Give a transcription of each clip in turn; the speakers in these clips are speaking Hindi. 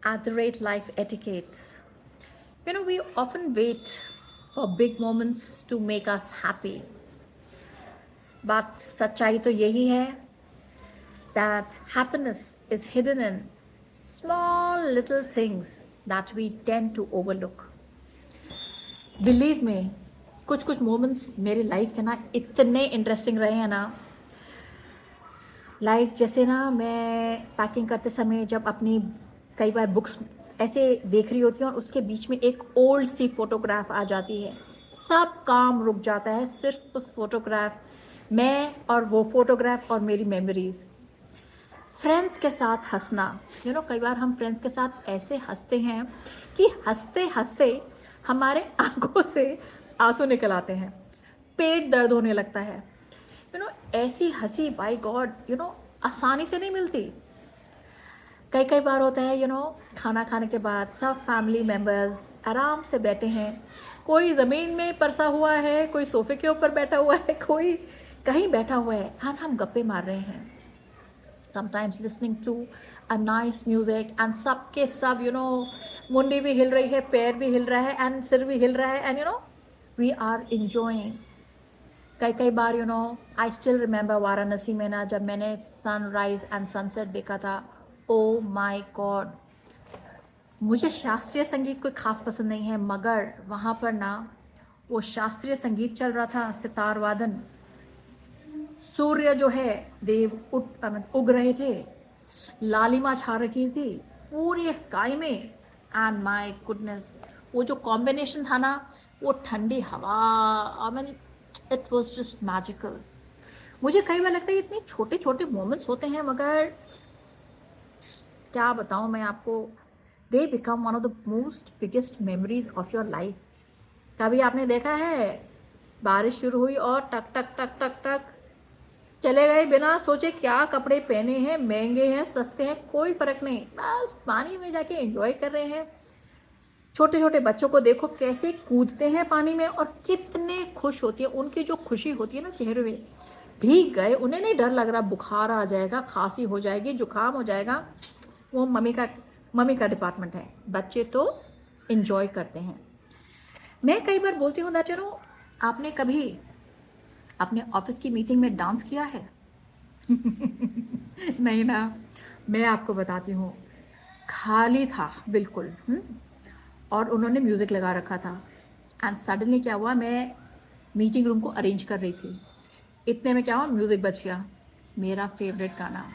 at the rate life etiquettes. We often wait for big moments to make us happy. But सच्चाई तो यही है that happiness is hidden in small little things that we tend to overlook. Believe me, कुछ कुछ मोमेंट्स मेरी लाइफ के ना इतने इंटरेस्टिंग रहे हैं ना, जैसे ना मैं पैकिंग करते समय जब अपनी कई बार बुक्स ऐसे देख रही होती हूँ और उसके बीच में एक ओल्ड सी फोटोग्राफ आ जाती है, सब काम रुक जाता है सिर्फ उस फोटोग्राफ, मैं और वो फोटोग्राफ और मेरी मेमोरीज। फ्रेंड्स के साथ हंसना, कई बार हम फ्रेंड्स के साथ ऐसे हंसते हैं कि हंसते हंसते हमारे आंखों से आंसू निकल आते हैं, पेट दर्द होने लगता है। ऐसी हंसी बाय गॉड आसानी से नहीं मिलती। कई कई बार होता है खाना खाने के बाद सब फैमिली मेम्बर्स आराम से बैठे हैं, कोई ज़मीन में परसा हुआ है, कोई सोफे के ऊपर बैठा हुआ है, कोई कहीं बैठा हुआ है, एंड हम गप्पे मार रहे हैं, sometimes listening to a nice music, and सब के सब मुंडी भी हिल रही है, पैर भी हिल रहा है, एंड सिर भी हिल रहा है, एंड वी आर इंजॉइंग। कई कई बार आई स्टिल रिमेंबर वाराणसी में ना जब मैंने सनराइज़ एंड सनसेट देखा था, ओ माय गॉड। मुझे शास्त्रीय संगीत कोई ख़ास पसंद नहीं है, मगर वहाँ पर ना वो शास्त्रीय संगीत चल रहा था, सितार वादन, सूर्य जो है देव उग रहे थे, लालिमा छा रखी थी पूरे स्काई में, एंड माय गुडनेस वो जो कॉम्बिनेशन था ना, वो ठंडी हवा, I mean it was just magical. मुझे कई बार लगता है इतने छोटे छोटे मोमेंट्स होते हैं, मगर क्या बताऊँ मैं आपको, they become one of the most biggest memories of your life. कभी आपने देखा है बारिश शुरू हुई और टक टक टक टक टक चले गए बिना सोचे क्या कपड़े पहने हैं, महंगे हैं सस्ते हैं कोई फ़र्क नहीं, बस पानी में जाके एंजॉय कर रहे हैं। छोटे छोटे बच्चों को देखो कैसे कूदते हैं पानी में और कितने खुश होती है, उनकी जो खुशी होती है ना चेहरे में, भीग गए, उन्हें नहीं डर लग रहा बुखार आ जाएगा, खांसी हो जाएगी, जुकाम हो जाएगा, वो मम्मी का डिपार्टमेंट है, बच्चे तो इन्जॉय करते हैं। मैं कई बार बोलती हूँ चलो आपने कभी अपने ऑफिस की मीटिंग में डांस किया है? नहीं ना, मैं आपको बताती हूँ, खाली था बिल्कुल, और उन्होंने म्यूज़िक लगा रखा था, एंड सडनली क्या हुआ, मैं मीटिंग रूम को अरेंज कर रही थी, इतने में क्या हुआ, म्यूज़िक बज गया, मेरा फेवरेट गाना,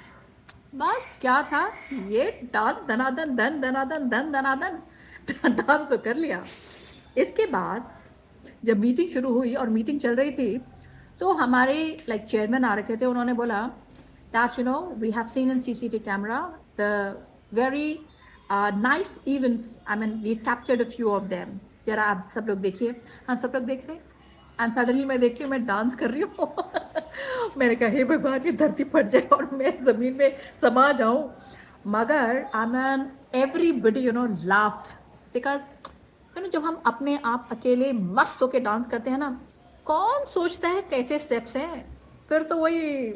बस क्या था ये डांस, दनादन धन दनादन धन दनादन डांस तो कर लिया। इसके बाद जब मीटिंग शुरू हुई और मीटिंग चल रही थी, तो हमारे चेयरमैन आ रखे थे, उन्होंने बोला that we have seen in CCTV camera the very nice events, I mean we captured a few of them, जरा आप सब लोग देखिए। हम सब लोग देख रहे हैं, एंड सडनली मैं देखती हूँ मैं डांस कर रही हूँ। मैंने कहा हे भगवान, ये धरती फट जाए और मैं ज़मीन में समा जाऊँ, मगर I mean everybody laughed, because जब हम अपने आप अकेले मस्त होके डांस करते हैं ना, कौन सोचता है कैसे स्टेप्स हैं, फिर तो वही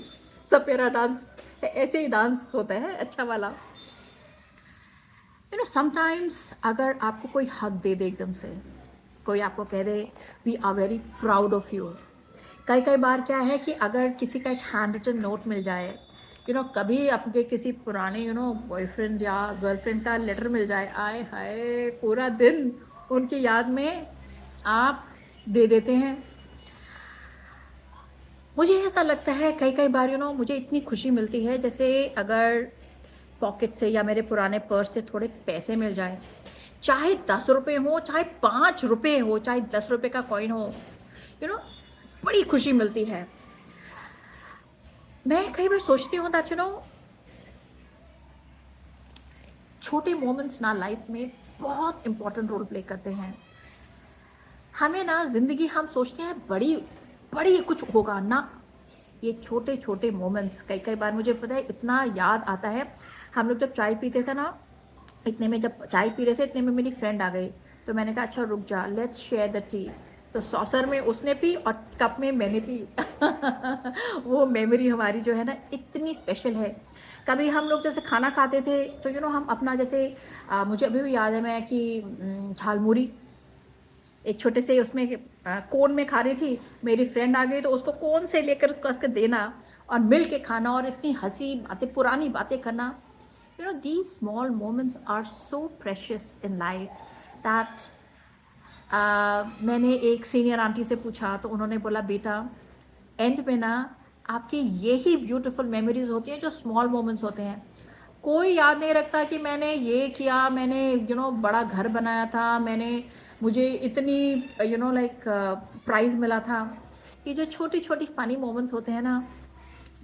सपेरा डांस, ऐसे ही डांस होता है अच्छा वाला। समटाइम्स अगर आपको कोई हक दे दे, एकदम से कोई आपको कह दे we are very proud of you, कई कई बार क्या है कि अगर किसी का एक हैंड रिटन नोट मिल जाए, कभी आपके किसी पुराने बॉयफ्रेंड या गर्लफ्रेंड का लेटर मिल जाए, आए हाय पूरा दिन उनकी याद में आप दे देते हैं। मुझे ऐसा लगता है कई कई बार मुझे इतनी खुशी मिलती है, जैसे अगर पॉकेट से या मेरे पुराने पर्स से थोड़े पैसे मिल जाए, चाहे 10 रुपये हो, चाहे 5 रुपये हो, चाहे 10 रुपये का कॉइन हो, बड़ी खुशी मिलती है। मैं कई बार सोचती हूँ दैट छोटे मोमेंट्स ना लाइफ में बहुत इम्पोर्टेंट रोल प्ले करते हैं। हमें ना ज़िंदगी, हम सोचते हैं बड़ी बड़ी कुछ होगा ना, ये छोटे छोटे मोमेंट्स, कई कई बार मुझे पता है इतना याद आता है, हम लोग जब चाय पीते थे ना, इतने में जब चाय पी रहे थे इतने में मेरी फ्रेंड आ गई, तो मैंने कहा अच्छा रुक जा, लेट्स शेयर द टी, तो सॉसर में उसने पी और कप में मैंने पी। वो मेमोरी हमारी जो है ना इतनी स्पेशल है। कभी हम लोग जैसे खाना खाते थे तो हम अपना जैसे मुझे अभी भी याद है मैं कि झालमुड़ी एक छोटे से उसमें कोन में खा रही थी, मेरी फ्रेंड आ गई तो उसको कोन से लेकर उसको कसके देना और मिल के खाना और इतनी हंसी बातें पुरानी बातें करना। These small moments are so precious in life that मैंने एक सीनियर आंटी से पूछा तो उन्होंने बोला बेटा एंड में ना आपकी यही ब्यूटीफुल मेमोरीज होती हैं जो स्मॉल मोमेंट्स होते हैं। कोई याद नहीं रखता कि मैंने ये किया, मैंने बड़ा घर बनाया था, मैंने मुझे इतनी लाइक प्राइज़ मिला था। ये जो छोटी छोटी फ़नी मोमेंट्स होते हैं ना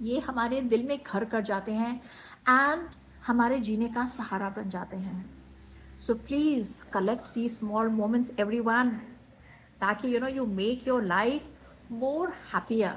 ये हमारे दिल में घर कर जाते हैं एंड हमारे जीने का सहारा बन जाते हैं। So please collect the small moments everyone ताकि you make your life more happier.